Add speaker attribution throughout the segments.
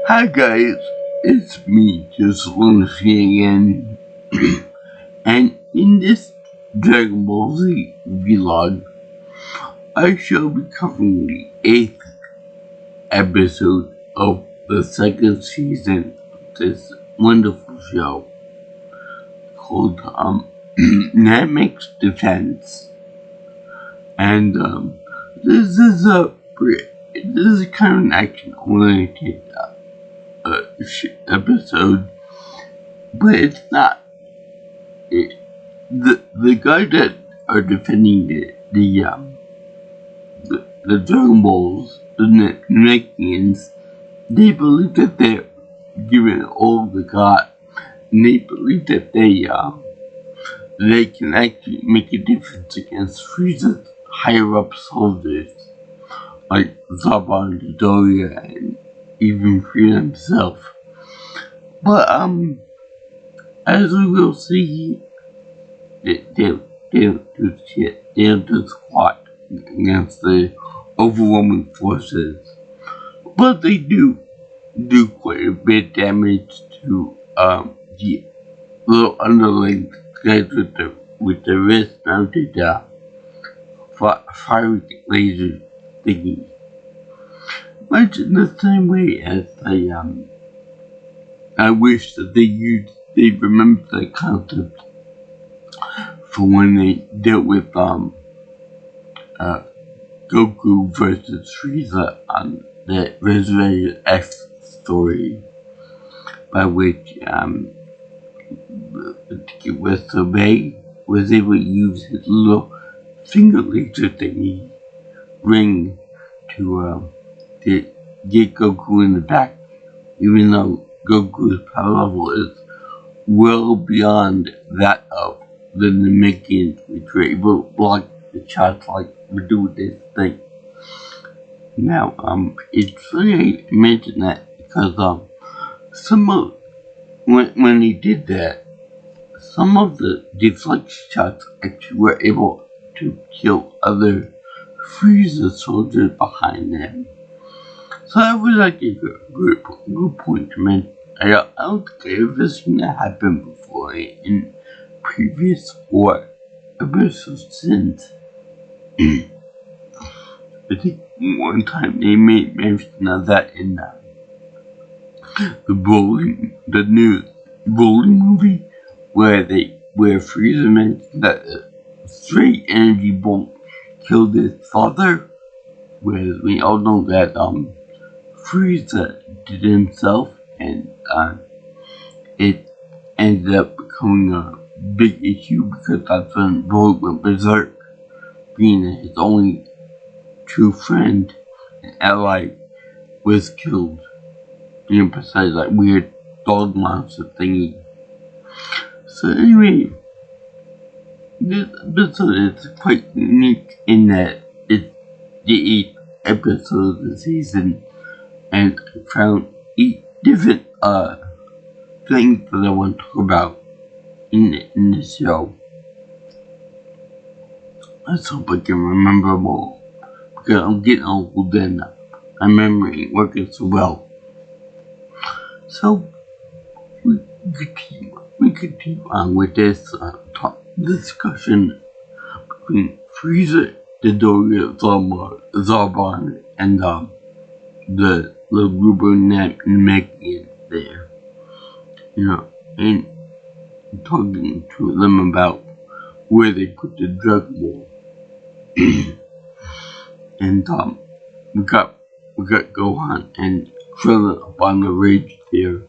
Speaker 1: Hi guys, it's me, just Lucy again, and in this Dragon Ball Z vlog, I shall be covering the 8th episode of the second season of this wonderful show called Namek's Defense, and this is kind of an action-oriented episode, but it's not. The guys that are defending the Dragon Balls, the Namekians, they believe that they're given all they got, and they believe that they can actually make a difference against Frieza's higher up soldiers like Zarbon, Dodoria, and even Frieza himself. But as we will see, they don't do shit. They don't do squat against the overwhelming forces. But they do quite a bit of damage to the little underlings guys with the wrist mounted fiery laser thingy. Much in the same way as I wish that they remembered the concept for when they dealt with Goku versus Frieza on the Resurrected X story, by which Survey was able to use his little finger laser thingy ring to get Goku in the back, even though Goku's power level is well beyond that of the Namekians, which were able to block the shots like we do with this thing. Now, it's funny I mention that because when he did that, some of the deflection shots actually were able to kill other Frieza soldiers behind them. So that was like a good point to mention. I don't think I've ever seen that happen before in previous or episodes since. I think one time they made mention of that in the new bowling movie, where Frieza mentioned that a straight energy bolt killed his father, whereas we all know that Frieza did it himself, and it ended up becoming a big issue because that's when Broly went berserk, being that his only true friend and ally was killed, besides that weird dog monster thingy. So anyway, this episode is quite unique in that it's the 8th episode of the season, and I found 8 different things that I want to talk about in the show. Let's hope I can remember them all, because I'm getting old and my memory ain't working so well. So we continue on with this discussion between Frieza, Dodoria, Zarbon, and the little group of Namekians there, and talking to them about where they put the drug ball. And we got Gohan and Krillin up on the ridge there,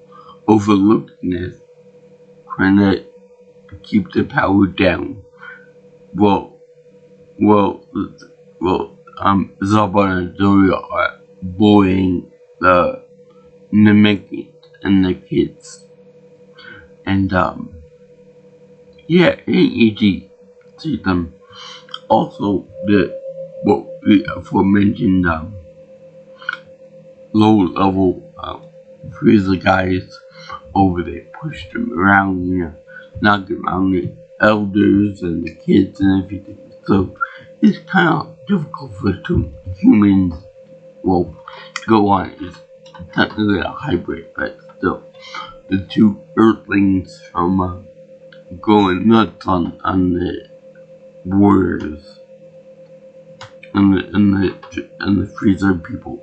Speaker 1: overlooking this, trying to keep the power down. Well, Zarbon and Doria are bullying the Namekians and the kids, and it ain't easy to see them. Also, the aforementioned low level Frieza guys over there pushed them around, knocking around the elders and the kids and everything. So it's kind of difficult for humans. Well, Gohan is technically a hybrid, but still, the two Earthlings from going nuts on the warriors and the freezer people,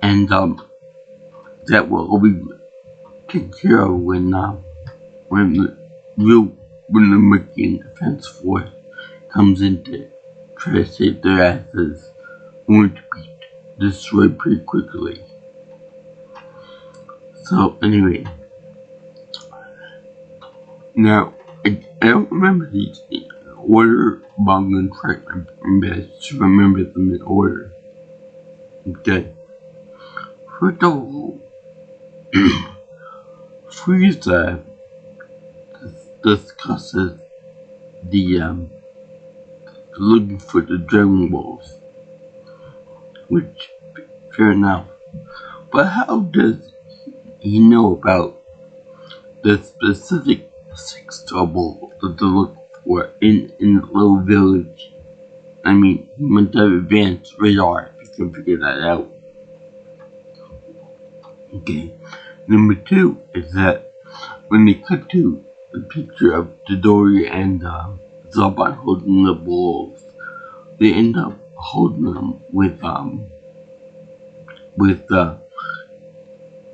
Speaker 1: and that will all be taken care of when the Namekian Defense Force comes in to try to save their asses, going to be destroyed pretty quickly. So anyway, now I don't remember these in order, but I'm going to try my best to remember them in order. Okay. First of all, Frieza discusses the looking for the Dragon Balls, which fair enough. But how does he know about the specific 6 trouble that to look for in the little village? I mean, he must have advanced radar if you can figure that out. Okay. Number 2 is that when they cut to the picture of Midori and Zarbon holding the balls, they end up holding them with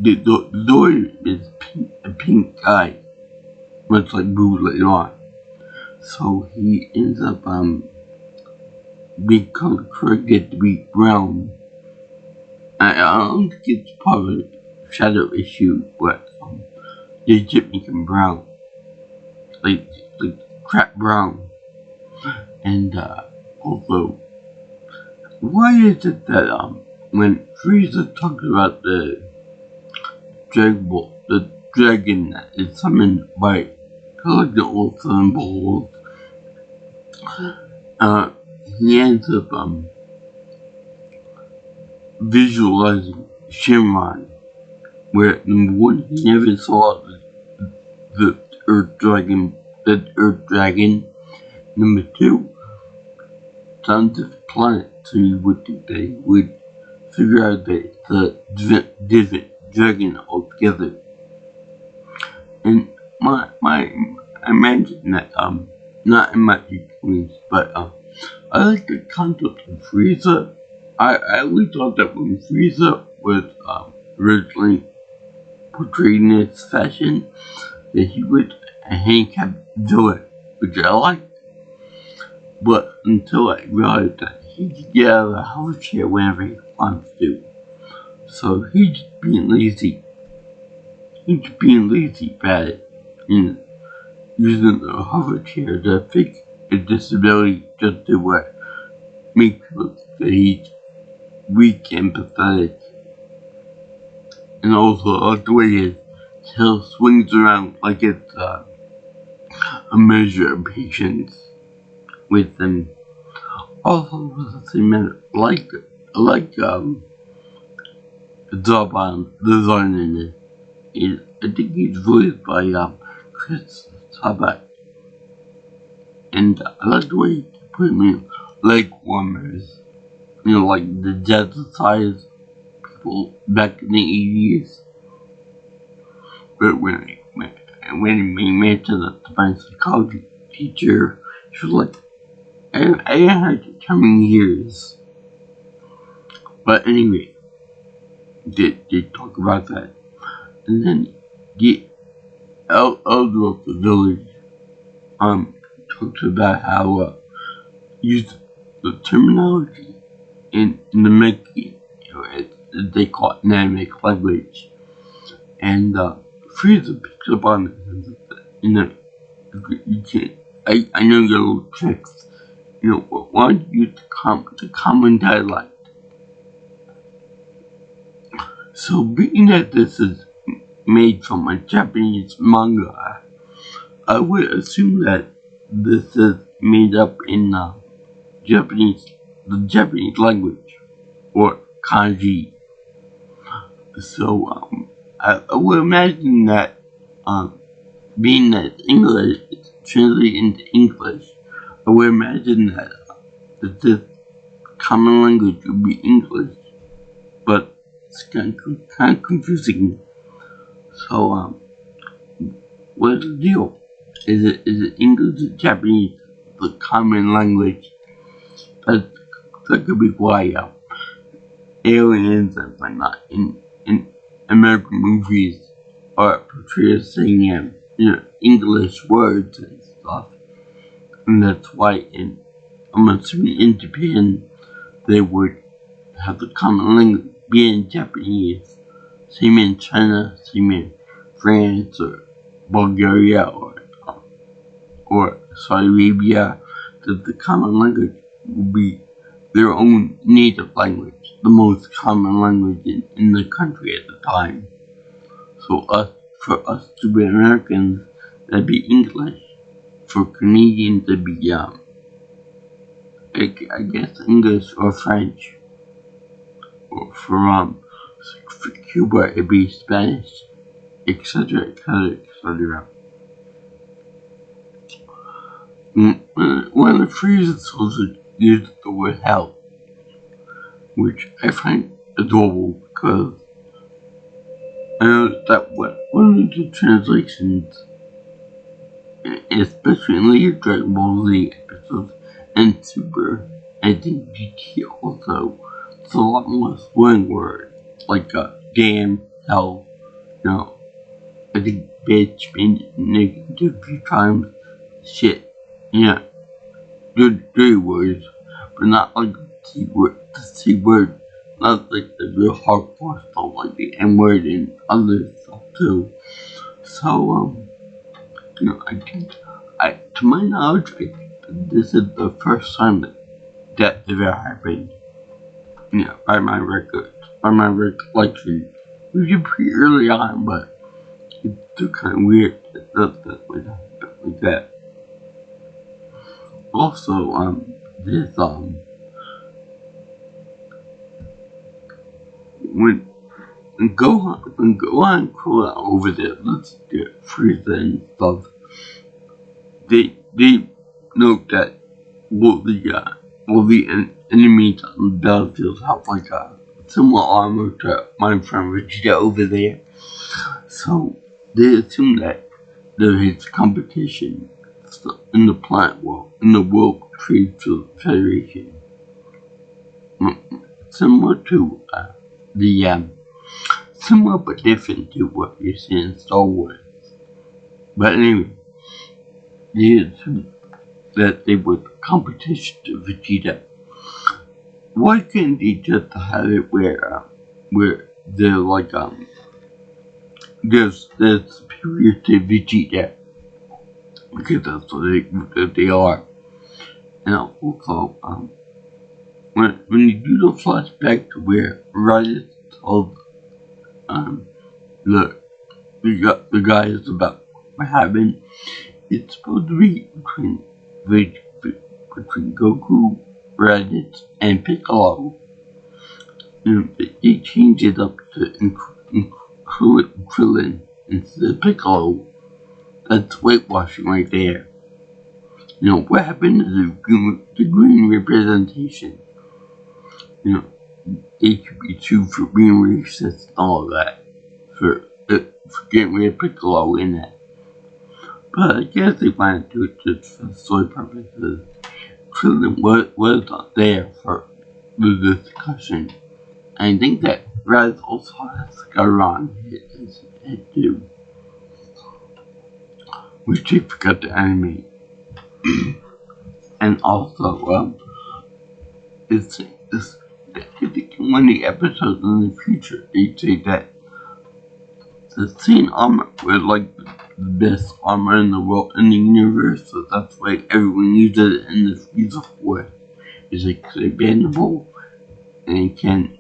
Speaker 1: Midori is a pink guy, much like Boo later on. So he ends up being color corrected to be brown. I don't think it's part of a shadow issue, but they just make him brown, like crap brown. And also, why is it that when Frieza talks about the dragon that is summoned by collecting all 7 balls, he ends up visualizing Shenron, where number 1 he never saw the Earth Dragon. Number 2, it's on this planet, so you would think they would figure out that it's a different dragon altogether. And I imagine that not in my experience, but I like the concept of Frieza. I always thought that when Frieza was originally portrayed in this fashion, that he was a handicapped villain, which I liked. But until I realized that he could get out of the hover chair whenever he wants to. So he's just being lazy. He's just being lazy about it. And using the hover chair to fix a disability just to make people think that he's weak and pathetic. And also, I like the way his tail swings around like it's a measure of patience with them. Also, with the same matter, I like Zarbon's design in it. I think he's voiced by Chris Sabat. And I like the way he put me leg warmers. You know, like the jazzercise people back in the 80s. But when he mentioned the divine psychology teacher, she was like, I had it coming years. But anyway, they talk about that. And then the elder of the village talks about how use the terminology in the Namek, they call it Namek language. And Frieza picks up on it. You know, you can't. I know your little tricks. You know, why don't you use the common dialect? So, being that this is made from a Japanese manga, I would assume that this is made up in the Japanese language, or kanji. So, I would imagine that, being that English is translated into English, I would imagine that this common language would be English, but it's kind of confusing. So, what's the deal? Is it English or Japanese, the common language? That could be why aliens and whatnot in American movies are portrayed as saying English words and stuff, and that's why I'm assuming in Japan they would have the common language be in Japanese. Same in China, same in France or Bulgaria or Saudi Arabia, that the common language will be their own native language, the most common language in the country at the time. So for us to be Americans, that'd be English. For Canadians, it'd be I guess English or French. Or for Cuba, it'd be Spanish, etc., etc., etc. One of the phrases also used the word hell, which I find adorable because I noticed that one of the translations, especially in later Dragon Ball Z episodes and Super, I think GT also, it's a lot more slang words, like damn, hell, I think bitch being negative a few times, shit, dirty words, but not like the C word, not like the real hardcore stuff like the N word and other stuff too. So, I think, to my knowledge, I think this is the first time that ever happened. By my recollection, usually pretty early on, but it's still kind of weird that would happen like that. Also, this when Gohan crawled over there, let's get Frieza and stuff. They note that all the enemies on the battlefield have like a similar armor to mine from Vegeta over there. So they assume that there is competition in the planet world, in the World Trade Federation, similar to similar but different to what you see in Star Wars. But anyway, they assume that they were competition to Vegeta. Why can't they just have it where they're like they're superior to Vegeta? Because that's what they are. And also, when you do the flashback to where Raditz told the guys about what happened, it's supposed to be between Goku, Raditz, and Piccolo. They changed it up to include Krillin instead of Piccolo. That's whitewashing right there. What happened to the green representation? HB2 for being racist and all that. For getting rid of Piccolo in that. But I guess they wanted to do it just for story purposes. Krillin was not there for the discussion. I think that Raz also has scar on his head too, which they forgot to animate. And also, it's I think in one of the episodes in the future, they say that the same armor was like the best armor in the world, in the universe, so that's why everyone uses it in the Frieza Force. It's like bendable, and it can,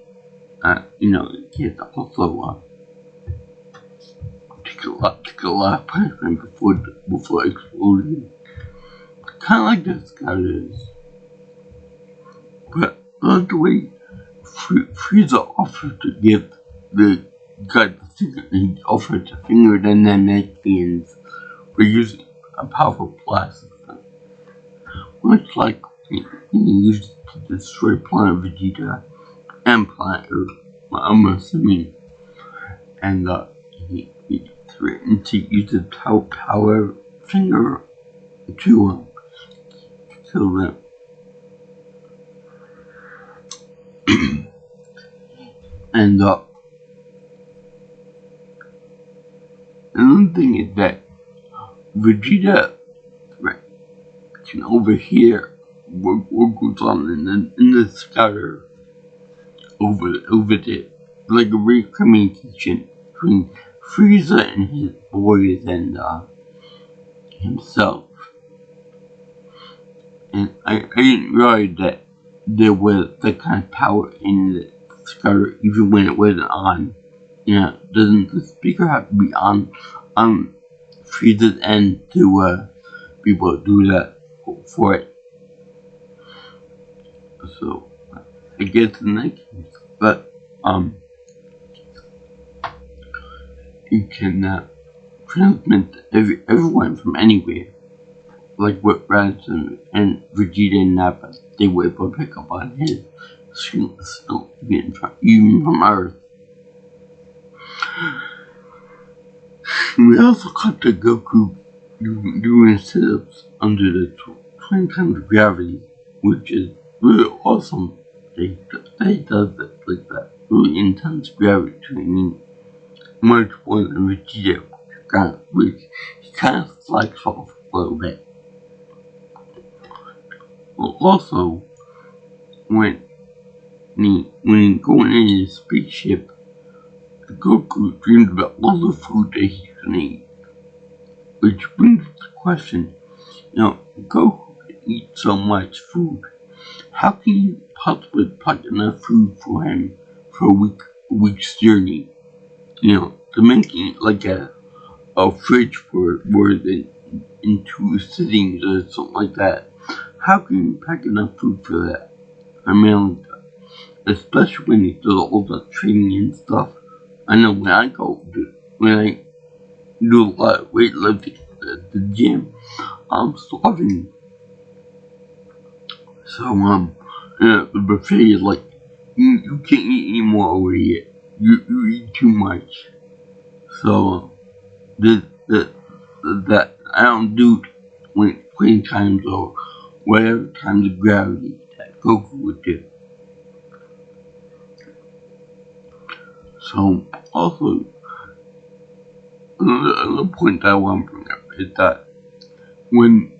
Speaker 1: it can also take a lot of punishment before exploding. Kind of like this guy is. But the way Frieza offered to give the guy the finger, he offered to finger the Namekians for using a powerful blast system. Much like he used to destroy Planet Vegeta and Planet Earth I'm assuming, and he threatened to use his power finger to kill them. And another thing is that Vegeta, right, can overhear what goes on in the scouter over there, like a real communication between Frieza and his boys and himself. And I didn't realize that there was that kind of power in the scouter even when it wasn't on. Doesn't the speaker have to be on Frieza's end to be able to do that for it? So I guess in that case, but you can transmit everyone from anywhere, like what Raditz and Vegeta and Nappa, they were able to pick up on his signal even from Earth. We also caught the Goku doing sit-ups under the 20 times gravity, which is really awesome. They does it like that, really intense gravity training, much more than Vegeta, which he kind of slacks off a little bit. Well, also, when he going in his spaceship, Goku dreams about all the food that he can eat. Which brings the question, Goku can eat so much food. How can you possibly pack enough food for him for a week's journey? To make it like a fridge for more than in 2 sittings or something like that. How can you pack enough food for that? I mean, especially when he does all the training and stuff. I know when I do a lot of weightlifting at the gym, I'm starving. So the buffet is like, you can't eat any more over here. You eat too much. So that I don't do 20 times or whatever times of gravity that Goku would do. So also another point that I want to bring up is that when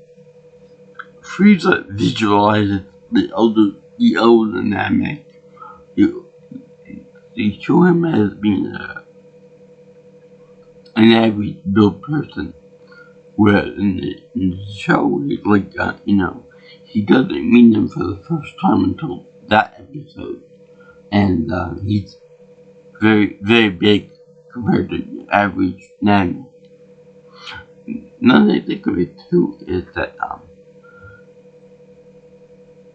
Speaker 1: Frieza visualizes the elder Namek, they show him as being an average built person, where in the show, he doesn't meet them for the first time until that episode, and he's very, very big compared to the average Namek. Another thing I think of it too is that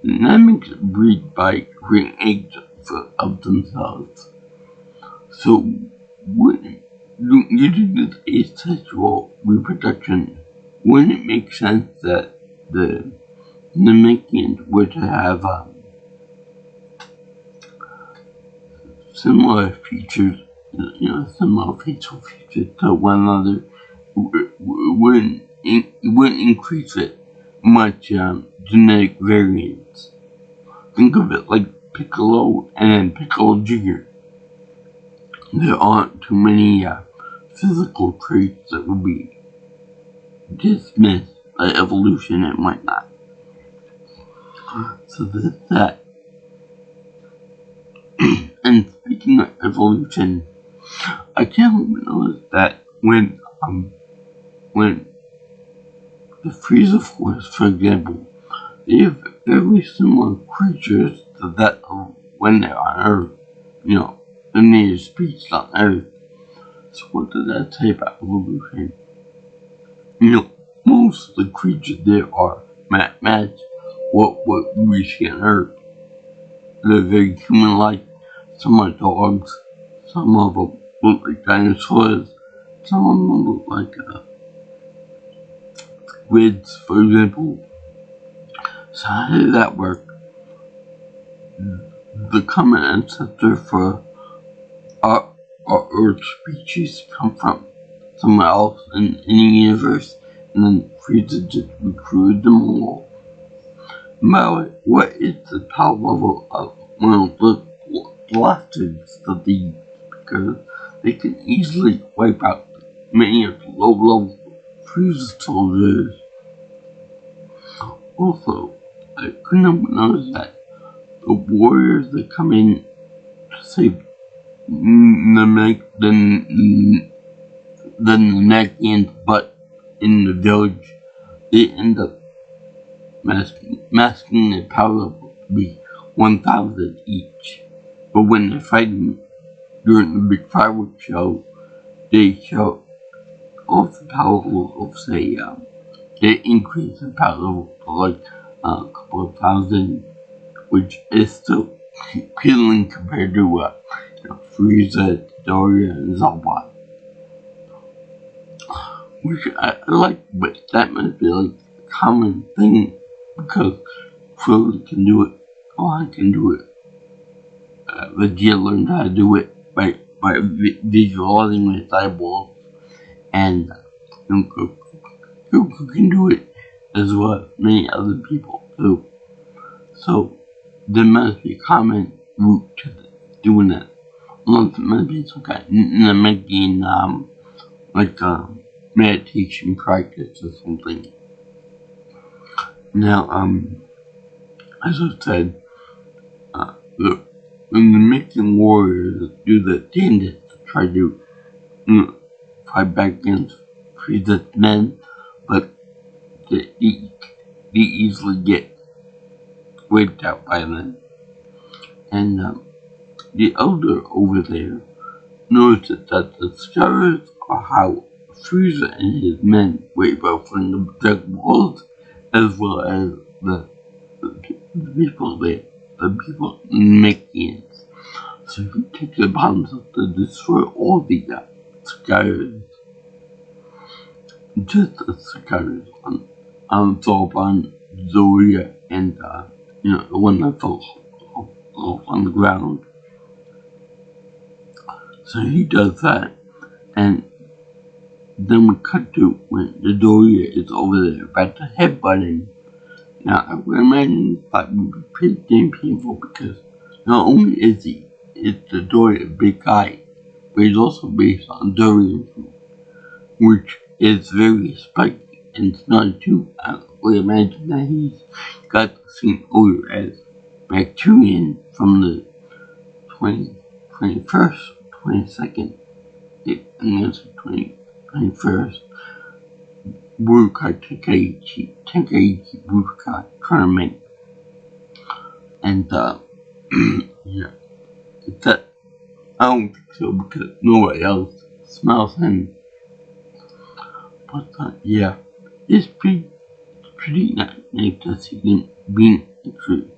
Speaker 1: Nameks breed by creating eggs of themselves. So, using this asexual reproduction, wouldn't it make sense that the Namekians were to have similar features, similar facial features to one another? Wouldn't increase it much genetic variance. Think of it like Piccolo and Piccolo Jr. There aren't too many physical traits that would be dismissed by evolution and whatnot. So there's that. And speaking of evolution, I can't help but notice that when the Frieza Force, for example, they have very similar creatures to that of when they're on Earth, the native species on Earth. So what does that say about evolution? Most of the creatures there are match what we see on Earth. They're very human-like. Some are dogs, some of them look like dinosaurs, some of them look like squids, for example. So how did that work? The common ancestor for Our, our Earth species come from somewhere else in the universe, and then Frieza just recruited them all. By what is the power level of one of the blasters that they use? Because they can easily wipe out many of the low-level Frieza soldiers. Also, I couldn't notice that the warriors that come in to save the Namekians, but in the village, they end up masking their power level to be 1,000 each. But when they're fighting during the big fireworks show, they show off the power level of, say, they increase the power level to like a couple of thousand, which is still appealing compared to Frieza, Doria, and Zalbot. Which I like, but that must be like a common thing because Frozen can do it, Gohan can do it. Vegeta learned how to do it by visualizing with his eyeballs, and Goku can do it as well as many other people too. So there must be a common route to doing that. Unless it must be some kind of Namekian, meditation practice or something. Now, as I said, when the Namekian warriors do the damnedest to try to fight back against Frieza's men, but they easily get wiped out by them. And the elder over there noticed that the scars are how Frieza and his men wipe out from the black walls, as well as the people there, the people Namekians. So he takes it upon himself to destroy all the scars. Just the scars on Zalban, Zoria, and the one that fell off on the ground. So he does that, and then we cut to when the Doria is over there about to headbutt him. Now I would imagine that would be pretty damn painful because not only is the Doria a big guy, but he's also based on Dorian food, which is very spiky and it's not too. I would imagine that he's got the same odor as Bacterian from the 21st, 22nd, and that's the 21st Budokai Tenkaichi Budokai tournament. And yeah, it's that I don't think so because nobody else smells him. But yeah, it's pretty nice to see him being actually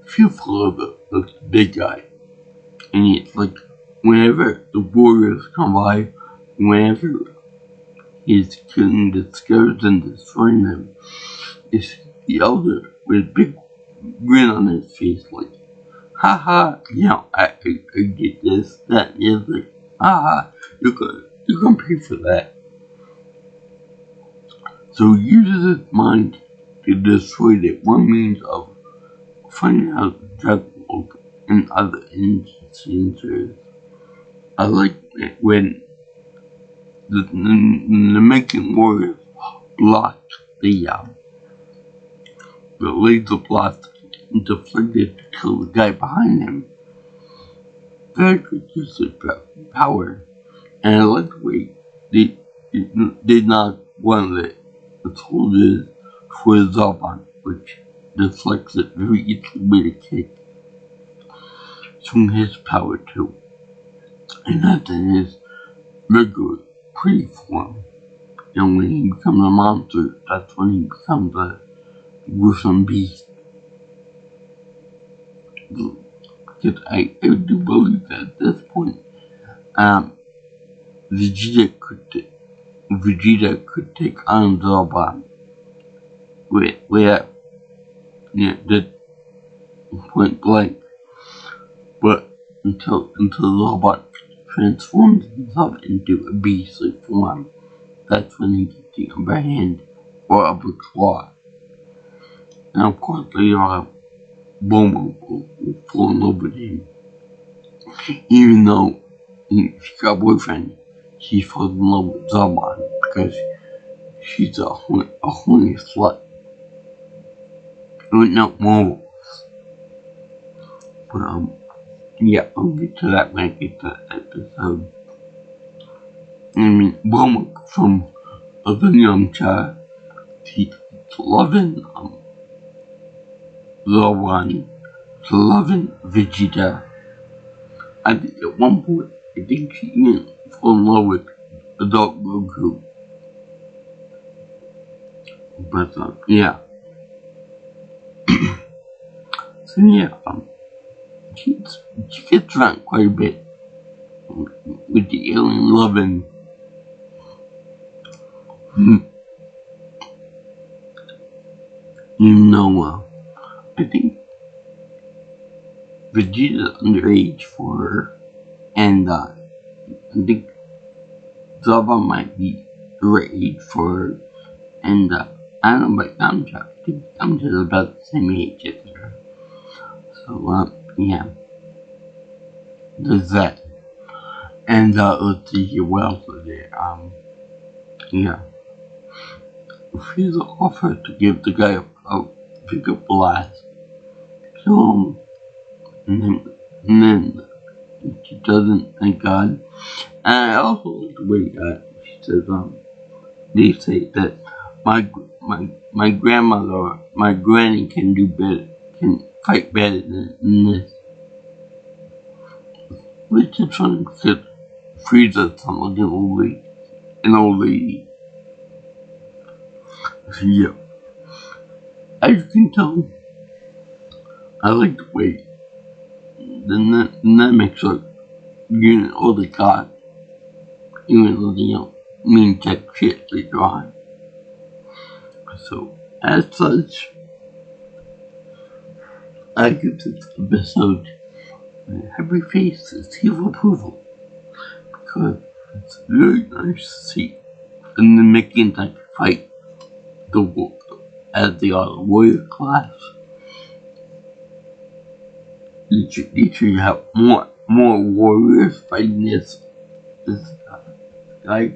Speaker 1: fearful of the big guy. And it's like whenever the warriors come by, whenever he's killing the scars and destroying them, it's the elder with a big grin on his face, like, haha, I did this, that, and the other. Haha, you're gonna pay for that. So he uses his mind to destroy the one means of finding out the Dragon Ball and other instances. I like it when the Namekian warriors blocked the laser blast deflected to kill the guy behind him. Very good use of power, and I like the way they knocked one of the soldiers towards Zalban, which deflects it very easily with a kick. Showing his power too. And that's in his regular pre-form. And when he becomes a monster, that's when he becomes a gruesome beast. Because I do believe that at this point, Vegeta could take on Zalban without the point blank. But until the robot transforms himself into a beastly form. That's when he gets the upper hand or upper claw. And of course later on, Bulma will fall in love with him. Even though she's got a boyfriend, she falls in love with Zarbon because she's a horny slut with no morals. But yeah, I'll get to that when I get to that episode. I mean, Bulma from a Yamcha to loving Zarbon to loving Vegeta. I think at one point, I think she even fell in love with adult Goku. But yeah. So yeah, she gets around quite a bit with the alien loving. I think Vegeta's underage for her, and I think Zarbon might be the right age for her, and I don't know about Yamcha. I think Yamcha's about the same age as her. So yeah, there's that. And let's see here what else is there. Yeah, Frieza offered to give the guy a pickup blast. So and then she doesn't, thank God. And I also like the way she says, they say that my grandmother or my granny can do better, can fight better than this. Which is funny because Frieza sounds like an old lady. So yeah, as you can tell, I like the way the Namek are getting all the God, even though they mean check shit later on. So, as such, I give this episode every face a seal of approval because it's very nice to see and then making that fight as they are the warrior class. You should have more warriors fighting this guy.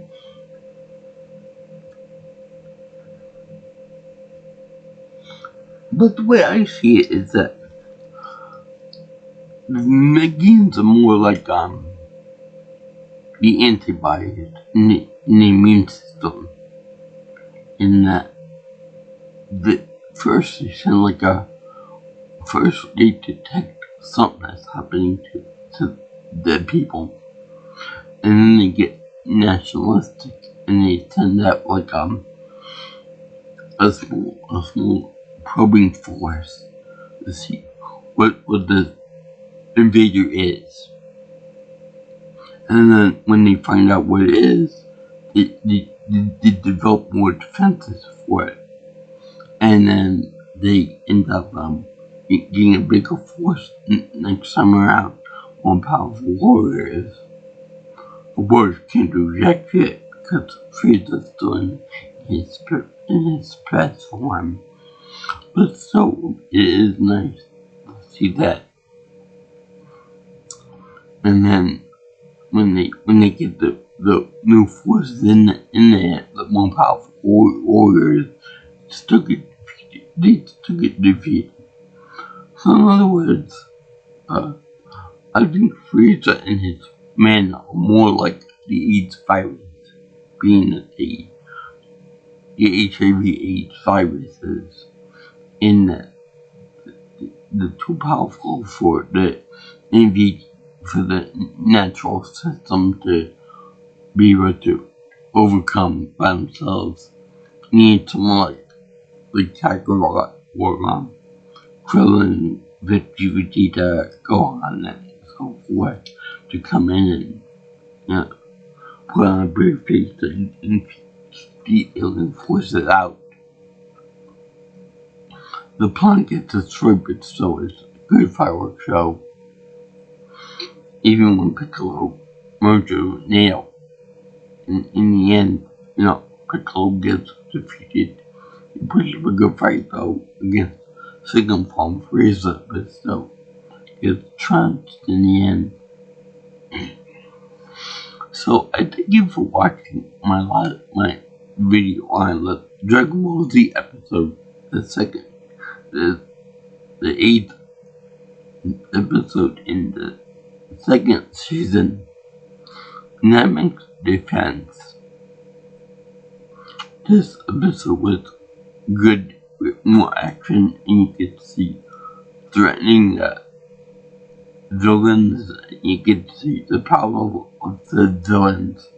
Speaker 1: But the way I see it is that the Megans are more like the antibodies in the immune system. In that first they send first they detect something that's happening to the people, and then they get nationalistic and they send out a small probing force to see what the invader is. And then when they find out what it is, they develop more defenses for it. And then they end up getting a bigger force next time around. More powerful warriors. The warriors can't do jack shit because Frieza's still in his best form. But so it is nice to see that. And then when they get the new forces in there, the more powerful warriors still get defeated. They still get defeated. So in other words, I think Frieza and his men are more like the AIDS virus, being that the HIV/AIDS viruses in that the too powerful for the natural system to be able to overcome by themselves. You need someone like Kakarot or Krillin, Vegeta, Gohan, and so forth to come in and put on a brave face and keep the alien forces out. The planet gets destroyed, but so is a good fireworks show. even when Piccolo merged with Nail. In the end, Piccolo gets defeated. He puts up a good fight though against Second Form Frieza, but still gets trounced in the end. So I thank you for watching my video on the Dragon Ball Z episode, the 8th episode in the second season, Namek's Defense. This episode was good with more action, and you get to see threatening villains. You get to see the power of the villains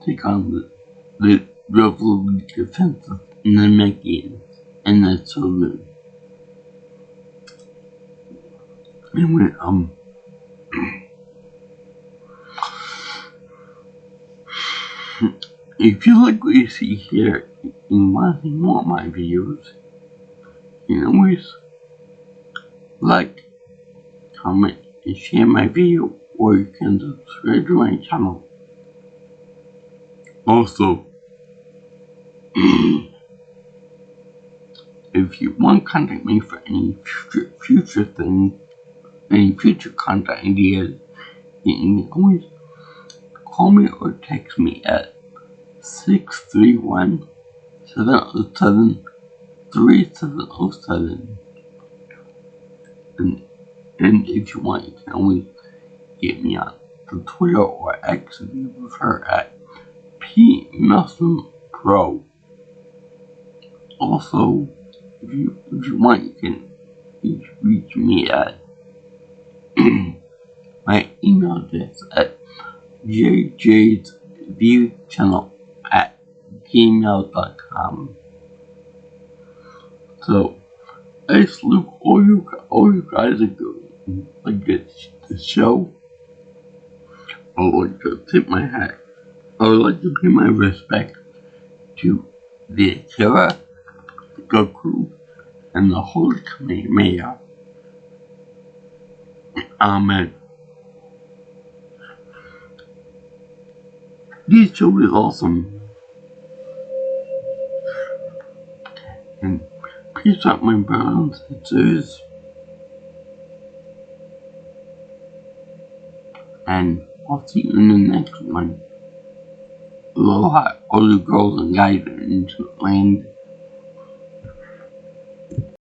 Speaker 1: take on the resolute defense of Namekians and the children. And when if you like what you see here and want to see more of my videos, you can always like, comment, and share my video, or you can subscribe to my channel. Also, if you want to contact me for any future things, any future content ideas, you can always call me or text me at 631-707-3707. And if you want, you can always get me on the Twitter or X if you prefer at PMuslimPro. Also, if you want, you can reach me at my email address at jjsviewchannel@gmail.com. So, I salute all you guys that go like the show. I would like to tip my hat. I would like to pay my respect to the Akira, Goku, and the Holy Kamehameha. Amen. This show is awesome. And peace out, my brothers and sisters. And I'll see you in the next one. Aloha, all the girls and guys in the land.